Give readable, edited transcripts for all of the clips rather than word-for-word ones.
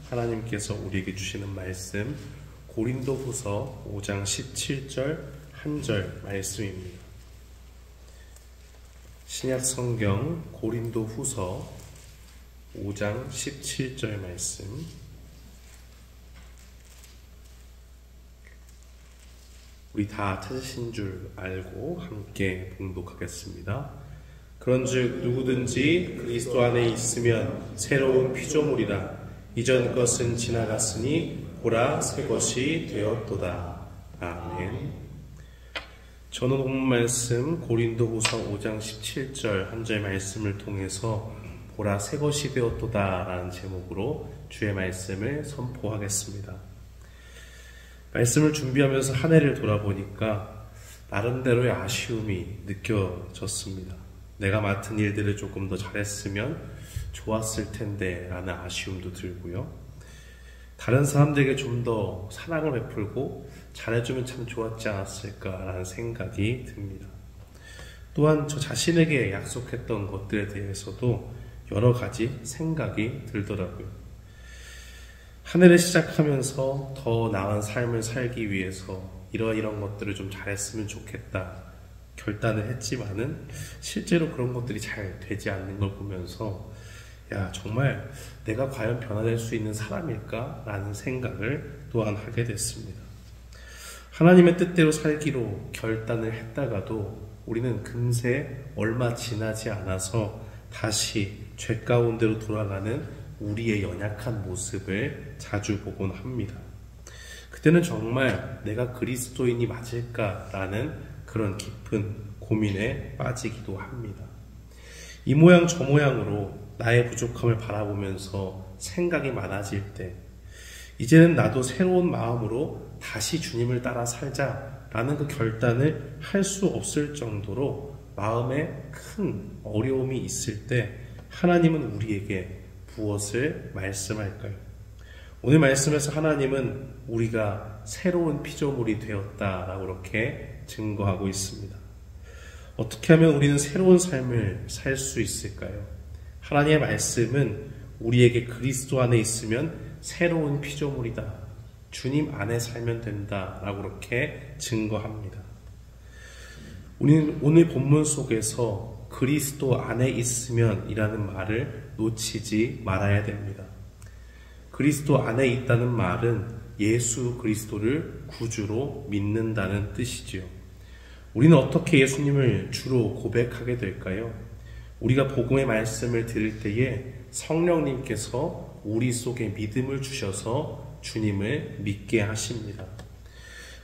하나님께서 우리에게 주시는 말씀 고린도후서 5장 17절 한 절 말씀입니다. 신약성경 고린도후서 5장 17절 말씀, 우리 다 찾으신 줄 알고 함께 봉독하겠습니다. 그런즉 누구든지 그리스도 안에 있으면 새로운 피조물이라. 이전 것은 지나갔으니 보라 새 것이 되었도다. 아멘. 저는 오늘 말씀 고린도후서 5장 17절 한 절 말씀을 통해서 보라 새 것이 되었도다 라는 제목으로 주의 말씀을 선포하겠습니다. 말씀을 준비하면서 한 해를 돌아보니까 나름대로의 아쉬움이 느껴졌습니다. 내가 맡은 일들을 조금 더 잘했으면 좋았을 텐데 라는 아쉬움도 들고요. 다른 사람들에게 좀 더 사랑을 베풀고 잘해주면 참 좋았지 않았을까라는 생각이 듭니다. 또한 저 자신에게 약속했던 것들에 대해서도 여러 가지 생각이 들더라고요. 한 해를 시작하면서 더 나은 삶을 살기 위해서 이런 것들을 좀 잘했으면 좋겠다 결단을 했지만은 실제로 그런 것들이 잘 되지 않는 걸 보면서 정말 내가 과연 변화될 수 있는 사람일까? 라는 생각을 또한 하게 됐습니다. 하나님의 뜻대로 살기로 결단을 했다가도 우리는 금세 얼마 지나지 않아서 다시 죄 가운데로 돌아가는 우리의 연약한 모습을 자주 보곤 합니다. 그때는 정말 내가 그리스도인이 맞을까라는 그런 깊은 고민에 빠지기도 합니다. 이 모양 저 모양으로 나의 부족함을 바라보면서 생각이 많아질 때 이제는 나도 새로운 마음으로 다시 주님을 따라 살자라는 그 결단을 할 수 없을 정도로 마음에 큰 어려움이 있을 때 하나님은 우리에게 무엇을 말씀할까요? 오늘 말씀에서 하나님은 우리가 새로운 피조물이 되었다라고 그렇게 증거하고 있습니다. 어떻게 하면 우리는 새로운 삶을 살 수 있을까요? 하나님의 말씀은 우리에게 그리스도 안에 있으면 새로운 피조물이다. 주님 안에 살면 된다라고 그렇게 증거합니다. 우리는 오늘 본문 속에서 그리스도 안에 있으면 이라는 말을 놓치지 말아야 됩니다. 그리스도 안에 있다는 말은 예수 그리스도를 구주로 믿는다는 뜻이지요. 우리는 어떻게 예수님을 주로 고백하게 될까요? 우리가 복음의 말씀을 들을 때에 성령님께서 우리 속에 믿음을 주셔서 주님을 믿게 하십니다.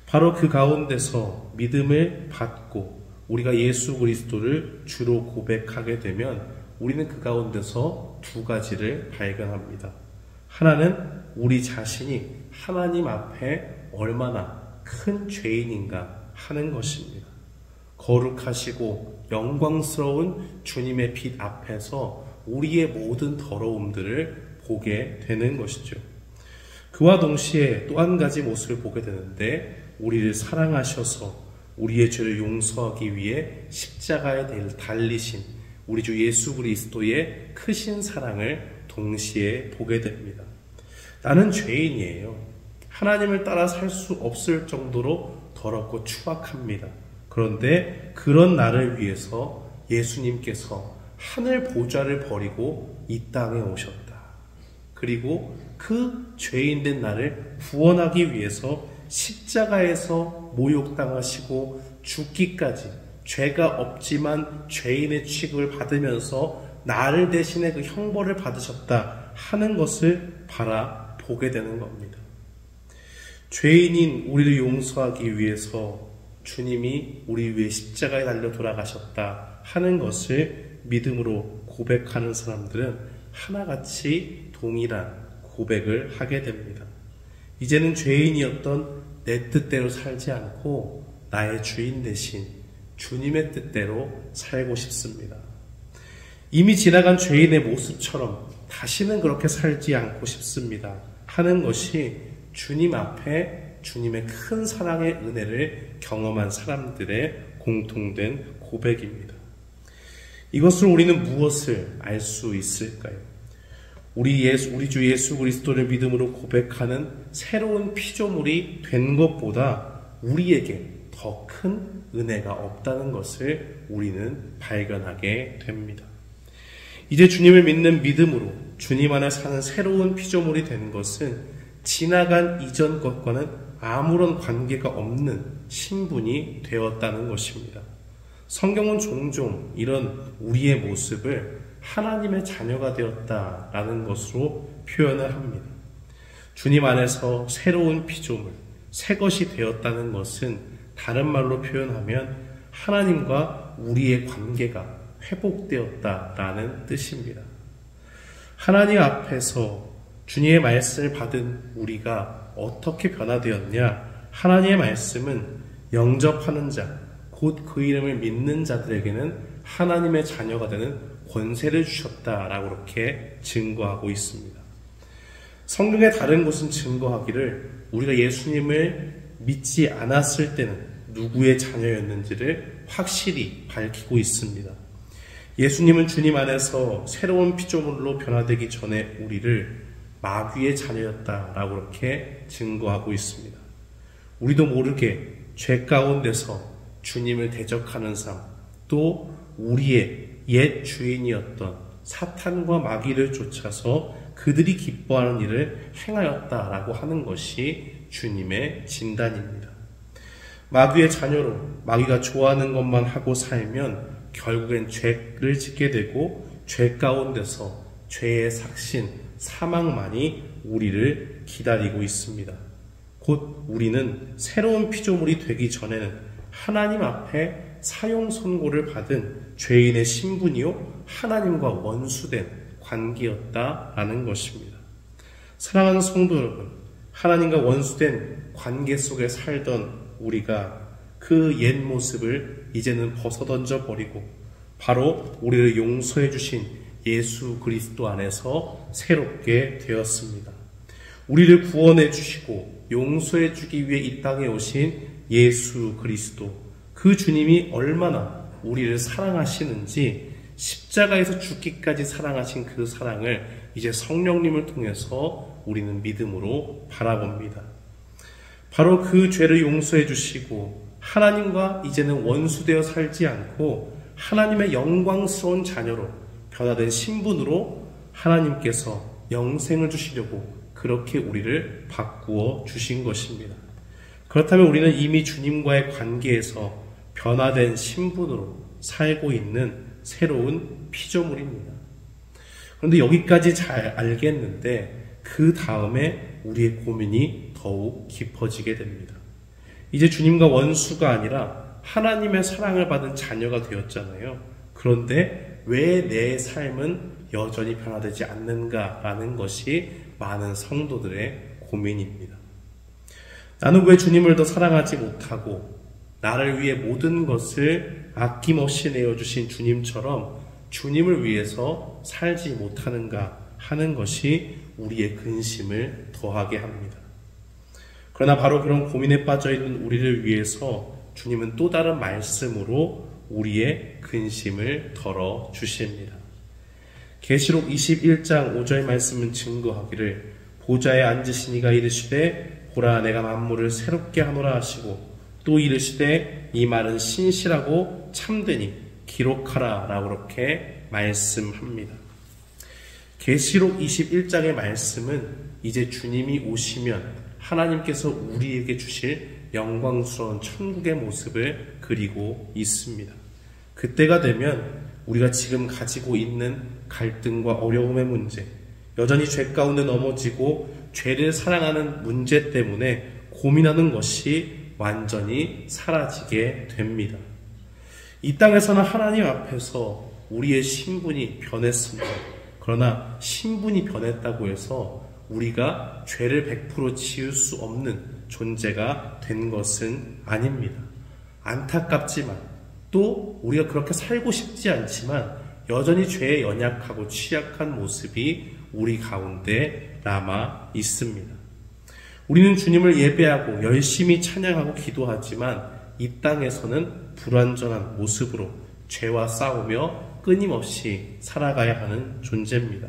바로 그 가운데서 믿음을 받고 우리가 예수 그리스도를 주로 고백하게 되면 우리는 그 가운데서 두 가지를 발견합니다. 하나는 우리 자신이 하나님 앞에 얼마나 큰 죄인인가 하는 것입니다. 거룩하시고 영광스러운 주님의 빛 앞에서 우리의 모든 더러움들을 보게 되는 것이죠. 그와 동시에 또 한 가지 모습을 보게 되는데 우리를 사랑하셔서 우리의 죄를 용서하기 위해 십자가에 달리신 우리 주 예수 그리스도의 크신 사랑을 동시에 보게 됩니다. 나는 죄인이에요. 하나님을 따라 살 수 없을 정도로 더럽고 추악합니다. 그런데 그런 나를 위해서 예수님께서 하늘 보좌를 버리고 이 땅에 오셨다. 그리고 그 죄인된 나를 구원하기 위해서 십자가에서 모욕당하시고 죽기까지 죄가 없지만 죄인의 취급을 받으면서 나를 대신해 그 형벌을 받으셨다 하는 것을 바라보게 되는 겁니다. 죄인인 우리를 용서하기 위해서 주님이 우리 위해 십자가에 달려 돌아가셨다 하는 것을 믿음으로 고백하는 사람들은 하나같이 동일한 고백을 하게 됩니다. 이제는 죄인이었던 내 뜻대로 살지 않고 나의 주인 대신 주님의 뜻대로 살고 싶습니다. 이미 지나간 죄인의 모습처럼 다시는 그렇게 살지 않고 싶습니다 하는 것이 주님 앞에 주님의 큰 사랑의 은혜를 경험한 사람들의 공통된 고백입니다. 이것을 우리는 무엇을 알 수 있을까요? 우리 주 예수 그리스도를 믿음으로 고백하는 새로운 피조물이 된 것보다 우리에게 더 큰 은혜가 없다는 것을 우리는 발견하게 됩니다. 이제 주님을 믿는 믿음으로 주님 안에 사는 새로운 피조물이 된 것은 지나간 이전 것과는 아무런 관계가 없는 신분이 되었다는 것입니다. 성경은 종종 이런 우리의 모습을 하나님의 자녀가 되었다라는 것으로 표현을 합니다. 주님 안에서 새로운 피조물, 새 것이 되었다는 것은 다른 말로 표현하면 하나님과 우리의 관계가 회복되었다라는 뜻입니다. 하나님 앞에서 주님의 말씀을 받은 우리가 어떻게 변화되었냐? 하나님의 말씀은 영접하는 자, 곧 그 이름을 믿는 자들에게는 하나님의 자녀가 되는 권세를 주셨다라고 그렇게 증거하고 있습니다. 성경의 다른 곳은 증거하기를 우리가 예수님을 믿지 않았을 때는 누구의 자녀였는지를 확실히 밝히고 있습니다. 예수님은 주님 안에서 새로운 피조물로 변화되기 전에 우리를 마귀의 자녀였다라고 그렇게 증거하고 있습니다. 우리도 모르게 죄 가운데서 주님을 대적하는 삶, 또 우리의 옛 주인이었던 사탄과 마귀를 쫓아서 그들이 기뻐하는 일을 행하였다라고 하는 것이 주님의 진단입니다. 마귀의 자녀로 마귀가 좋아하는 것만 하고 살면 결국엔 죄를 짓게 되고 죄 가운데서 죄의 삭신, 사망만이 우리를 기다리고 있습니다. 곧 우리는 새로운 피조물이 되기 전에는 하나님 앞에 사형 선고를 받은 죄인의 신분이요 하나님과 원수된 관계였다라는 것입니다. 사랑하는 성도 여러분, 하나님과 원수된 관계 속에 살던 우리가 그 옛 모습을 이제는 벗어던져 버리고 바로 우리를 용서해 주신 예수 그리스도 안에서 새롭게 되었습니다. 우리를 구원해 주시고 용서해 주기 위해 이 땅에 오신 예수 그리스도, 그 주님이 얼마나 우리를 사랑하시는지 십자가에서 죽기까지 사랑하신 그 사랑을 이제 성령님을 통해서 우리는 믿음으로 바라봅니다. 바로 그 죄를 용서해 주시고 하나님과 이제는 원수되어 살지 않고 하나님의 영광스러운 자녀로 변화된 신분으로 하나님께서 영생을 주시려고 그렇게 우리를 바꾸어 주신 것입니다. 그렇다면 우리는 이미 주님과의 관계에서 변화된 신분으로 살고 있는 새로운 피조물입니다. 그런데 여기까지 잘 알겠는데 그 다음에 우리의 고민이 더욱 깊어지게 됩니다. 이제 주님과 원수가 아니라 하나님의 사랑을 받은 자녀가 되었잖아요. 그런데 왜 내 삶은 여전히 변화되지 않는가라는 것이 많은 성도들의 고민입니다. 나는 왜 주님을 더 사랑하지 못하고 나를 위해 모든 것을 아낌없이 내어주신 주님처럼 주님을 위해서 살지 못하는가 하는 것이 우리의 근심을 더하게 합니다. 그러나 바로 그런 고민에 빠져있는 우리를 위해서 주님은 또 다른 말씀으로 우리의 근심을 덜어주십니다. 계시록 21장 5절 말씀은 증거하기를 보좌에 앉으신 이가 이르시되 보라 내가 만물을 새롭게 하노라 하시고 또 이르시되 이 말은 신실하고 참되니 기록하라 라고 그렇게 말씀합니다. 계시록 21장의 말씀은 이제 주님이 오시면 하나님께서 우리에게 주실 영광스러운 천국의 모습을 그리고 있습니다. 그때가 되면 우리가 지금 가지고 있는 갈등과 어려움의 문제, 여전히 죄 가운데 넘어지고 죄를 사랑하는 문제 때문에 고민하는 것이 완전히 사라지게 됩니다. 이 땅에서는 하나님 앞에서 우리의 신분이 변했습니다. 그러나 신분이 변했다고 해서 우리가 죄를 100% 지을 수 없는 존재가 된 것은 아닙니다. 안타깝지만 또 우리가 그렇게 살고 싶지 않지만 여전히 죄에 연약하고 취약한 모습이 우리 가운데 남아 있습니다. 우리는 주님을 예배하고 열심히 찬양하고 기도하지만 이 땅에서는 불완전한 모습으로 죄와 싸우며 끊임없이 살아가야 하는 존재입니다.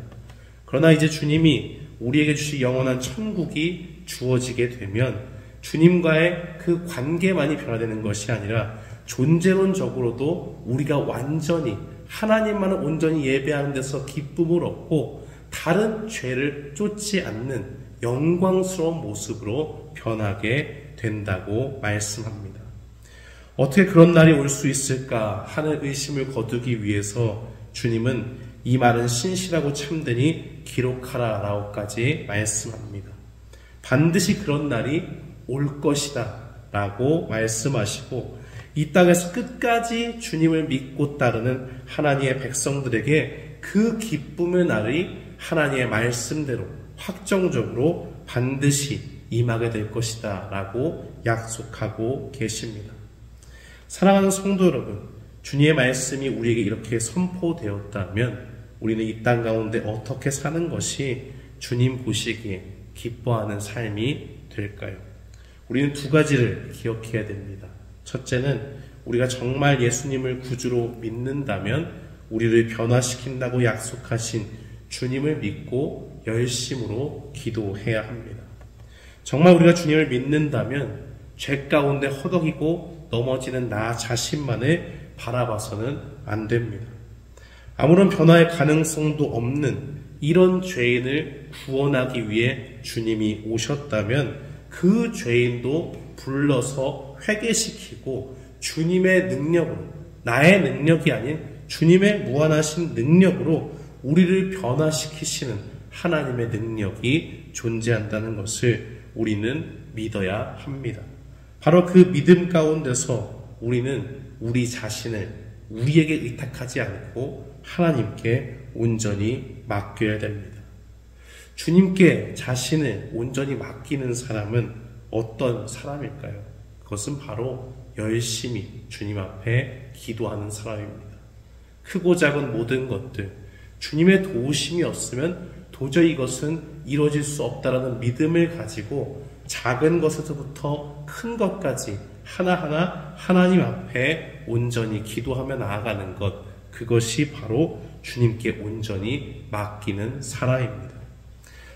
그러나 이제 주님이 우리에게 주실 영원한 천국이 주어지게 되면 주님과의 그 관계만이 변화되는 것이 아니라 존재론적으로도 우리가 완전히 하나님만을 온전히 예배하는 데서 기쁨을 얻고 다른 죄를 쫓지 않는 영광스러운 모습으로 변하게 된다고 말씀합니다. 어떻게 그런 날이 올 수 있을까 하는 의심을 거두기 위해서 주님은 이 말은 신실하고 참되니 기록하라 라고까지 말씀합니다. 반드시 그런 날이 올 것이다 라고 말씀하시고 이 땅에서 끝까지 주님을 믿고 따르는 하나님의 백성들에게 그 기쁨의 날이 하나님의 말씀대로 확정적으로 반드시 임하게 될 것이다 라고 약속하고 계십니다. 사랑하는 성도 여러분, 주님의 말씀이 우리에게 이렇게 선포되었다면 우리는 이 땅 가운데 어떻게 사는 것이 주님 보시기에 기뻐하는 삶이 될까요? 우리는 두 가지를 기억해야 됩니다. 첫째는 우리가 정말 예수님을 구주로 믿는다면 우리를 변화시킨다고 약속하신 주님을 믿고 열심으로 기도해야 합니다. 정말 우리가 주님을 믿는다면 죄 가운데 허덕이고 넘어지는 나 자신만을 바라봐서는 안 됩니다. 아무런 변화의 가능성도 없는 이런 죄인을 구원하기 위해 주님이 오셨다면 그 죄인도 불러서 회개시키고 주님의 능력으로, 나의 능력이 아닌 주님의 무한하신 능력으로 우리를 변화시키시는 하나님의 능력이 존재한다는 것을 우리는 믿어야 합니다. 바로 그 믿음 가운데서 우리는 우리 자신을 우리에게 의탁하지 않고 하나님께 온전히 맡겨야 됩니다. 주님께 자신을 온전히 맡기는 사람은 어떤 사람일까요? 그것은 바로 열심히 주님 앞에 기도하는 사람입니다. 크고 작은 모든 것들, 주님의 도우심이 없으면 도저히 이것은 이루어질 수 없다라는 믿음을 가지고 작은 것에서부터 큰 것까지 하나하나 하나님 앞에 온전히 기도하며 나아가는 것, 그것이 바로 주님께 온전히 맡기는 사람입니다.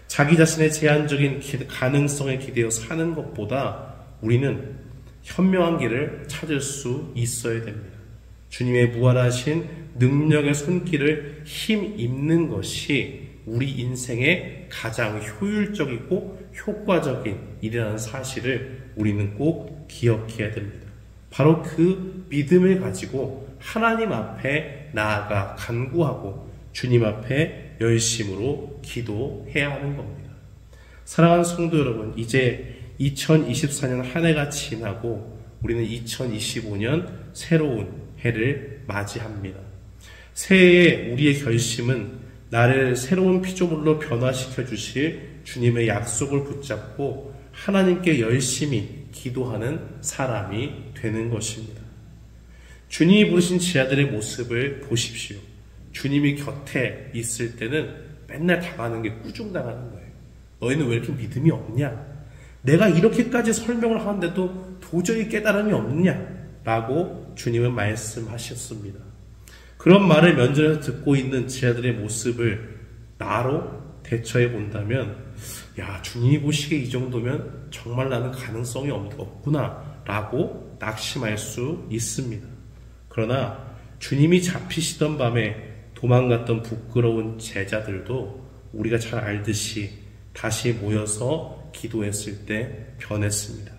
자기 자신의 제한적인 가능성에 기대어 사는 것보다 우리는 현명한 길을 찾을 수 있어야 됩니다. 주님의 무한하신 능력의 손길을 힘입는 것이 우리 인생의 가장 효율적이고 효과적인 일이라는 사실을 우리는 꼭 기억해야 됩니다. 바로 그 믿음을 가지고 하나님 앞에 나아가 간구하고 주님 앞에 열심으로 기도해야 하는 겁니다. 사랑하는 성도 여러분, 이제 2024년 한 해가 지나고 우리는 2025년 새로운 해를 맞이합니다. 새해에 우리의 결심은 나를 새로운 피조물로 변화시켜 주실 주님의 약속을 붙잡고 하나님께 열심히 기도하는 사람이 되는 것입니다. 주님이 부르신 제자들의 모습을 보십시오. 주님이 곁에 있을 때는 맨날 당하는 게 꾸중당하는 거예요. 너희는 왜 이렇게 믿음이 없냐? 내가 이렇게까지 설명을 하는데도 도저히 깨달음이 없느냐? 라고 주님은 말씀하셨습니다. 그런 말을 면전에서 듣고 있는 제자들의 모습을 나로 대처해 본다면, 야, 주님이 보시기에 이 정도면 정말 나는 가능성이 없구나 라고 낙심할 수 있습니다. 그러나 주님이 잡히시던 밤에 도망갔던 부끄러운 제자들도 우리가 잘 알듯이 다시 모여서 기도했을 때 변했습니다.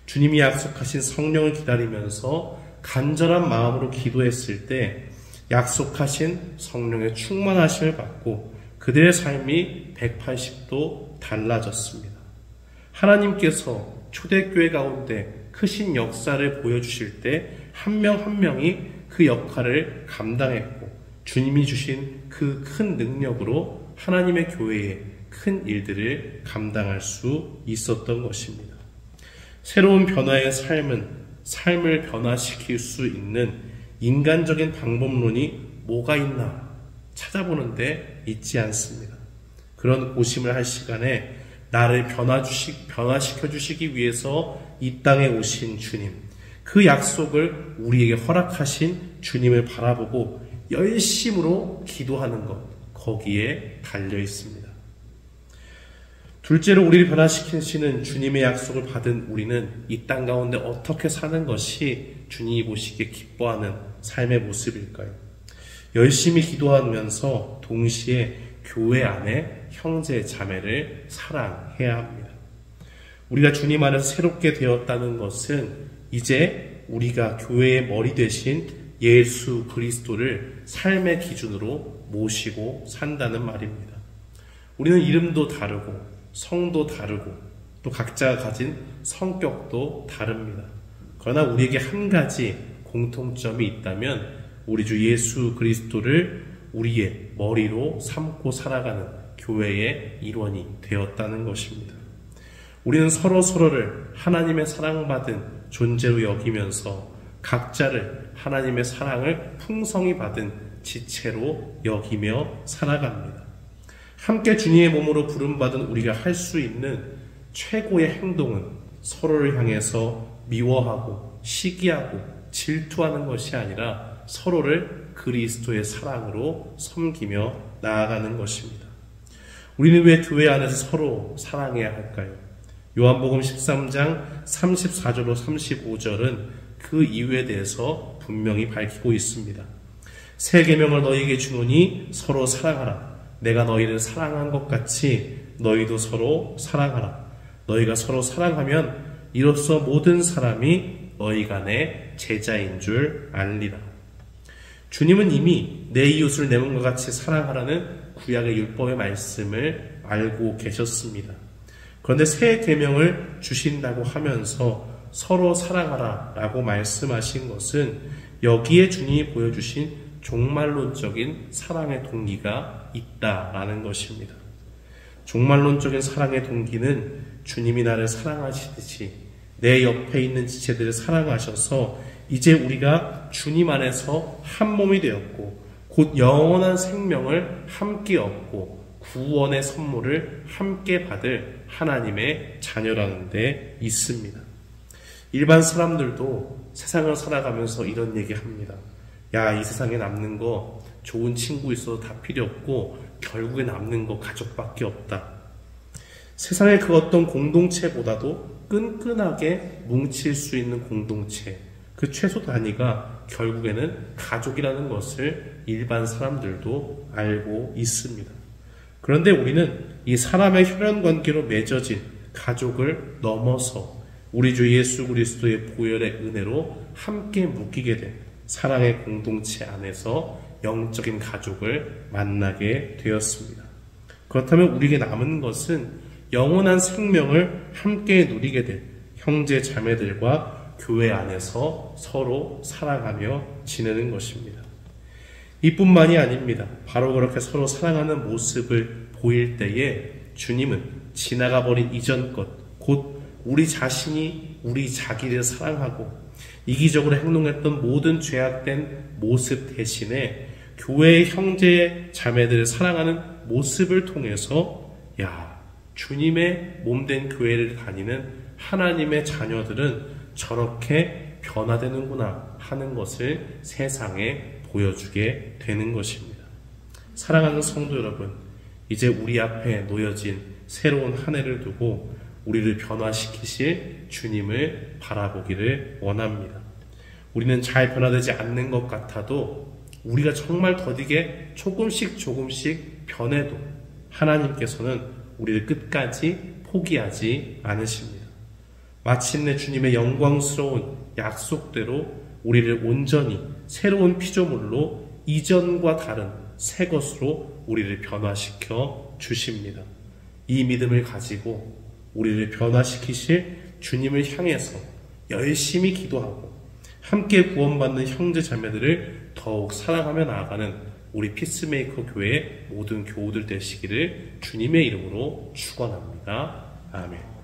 주님이 약속하신 성령을 기다리면서 간절한 마음으로 기도했을 때 약속하신 성령의 충만하심을 받고 그들의 삶이 180도 달라졌습니다. 하나님께서 초대교회 가운데 크신 역사를 보여주실 때 한 명 한 명이 그 역할을 감당했고 주님이 주신 그 큰 능력으로 하나님의 교회에 큰 일들을 감당할 수 있었던 것입니다. 새로운 변화의 삶을 변화시킬 수 있는 인간적인 방법론이 뭐가 있나 찾아보는데 있지 않습니다. 그런 고심을 할 시간에 나를 변화시켜 주시기 위해서 이 땅에 오신 주님, 그 약속을 우리에게 허락하신 주님을 바라보고 열심으로 기도하는 것, 거기에 달려 있습니다. 둘째로 우리를 변화시키시는 주님의 약속을 받은 우리는 이 땅 가운데 어떻게 사는 것이 주님이 보시기에 기뻐하는 삶의 모습일까요? 열심히 기도하면서 동시에 교회 안에 형제 자매를 사랑해야 합니다. 우리가 주님 안에서 새롭게 되었다는 것은 이제 우리가 교회의 머리 되신 예수 그리스도를 삶의 기준으로 모시고 산다는 말입니다. 우리는 이름도 다르고 성도 다르고 또 각자가 가진 성격도 다릅니다. 그러나 우리에게 한 가지 공통점이 있다면 우리 주 예수 그리스도를 우리의 머리로 삼고 살아가는 교회의 일원이 되었다는 것입니다. 우리는 서로를 하나님의 사랑받은 존재로 여기면서 각자를 하나님의 사랑을 풍성히 받은 지체로 여기며 살아갑니다. 함께 주님의 몸으로 부름받은 우리가 할 수 있는 최고의 행동은 서로를 향해서 미워하고 시기하고 질투하는 것이 아니라 서로를 그리스도의 사랑으로 섬기며 나아가는 것입니다. 우리는 왜 교회 안에서 서로 사랑해야 할까요? 요한복음 13장 34절로 35절은 그 이유에 대해서 분명히 밝히고 있습니다. 새 계명을 너희에게 주노니 서로 사랑하라. 내가 너희를 사랑한 것 같이 너희도 서로 사랑하라. 너희가 서로 사랑하면 이로써 모든 사람이 너희가 내 제자인 줄 알리라. 주님은 이미 내 이웃을 내 몸과 같이 사랑하라는 구약의 율법의 말씀을 알고 계셨습니다. 그런데 새 계명을 주신다고 하면서 서로 사랑하라 라고 말씀하신 것은 여기에 주님이 보여주신 종말론적인 사랑의 동기가 있다라는 것입니다. 종말론적인 사랑의 동기는 주님이 나를 사랑하시듯이 내 옆에 있는 지체들을 사랑하셔서 이제 우리가 주님 안에서 한 몸이 되었고 곧 영원한 생명을 함께 얻고 구원의 선물을 함께 받을 하나님의 자녀라는 데 있습니다. 일반 사람들도 세상을 살아가면서 이런 얘기합니다. 야, 이 세상에 남는 거 좋은 친구 있어도 다 필요 없고 결국에 남는 거 가족밖에 없다. 세상의 그 어떤 공동체보다도 끈끈하게 뭉칠 수 있는 공동체, 그 최소 단위가 결국에는 가족이라는 것을 일반 사람들도 알고 있습니다. 그런데 우리는 이 사람의 혈연관계로 맺어진 가족을 넘어서 우리 주 예수 그리스도의 보혈의 은혜로 함께 묶이게 된 사랑의 공동체 안에서 영적인 가족을 만나게 되었습니다. 그렇다면 우리에게 남은 것은 영원한 생명을 함께 누리게 될 형제 자매들과 교회 안에서 서로 사랑하며 지내는 것입니다. 이뿐만이 아닙니다. 바로 그렇게 서로 사랑하는 모습을 보일 때에 주님은 지나가 버린 이전 것, 곧 우리 자신이 우리 자기를 사랑하고 이기적으로 행동했던 모든 죄악된 모습 대신에 교회의 형제 자매들을 사랑하는 모습을 통해서 주님의 몸된 교회를 다니는 하나님의 자녀들은 저렇게 변화되는구나 하는 것을 세상에 보여주게 되는 것입니다. 사랑하는 성도 여러분, 이제 우리 앞에 놓여진 새로운 한 해를 두고 우리를 변화시키실 주님을 바라보기를 원합니다. 우리는 잘 변화되지 않는 것 같아도 우리가 정말 더디게 조금씩 변해도 하나님께서는 우리를 끝까지 포기하지 않으십니다. 마침내 주님의 영광스러운 약속대로 우리를 온전히 새로운 피조물로 이전과 다른 새 것으로 우리를 변화시켜 주십니다. 이 믿음을 가지고 우리를 변화시키실 주님을 향해서 열심히 기도하고 함께 구원받는 형제 자매들을 더욱 사랑하며 나아가는 우리 피스메이커 교회의 모든 교우들 되시기를 주님의 이름으로 축원합니다. 아멘.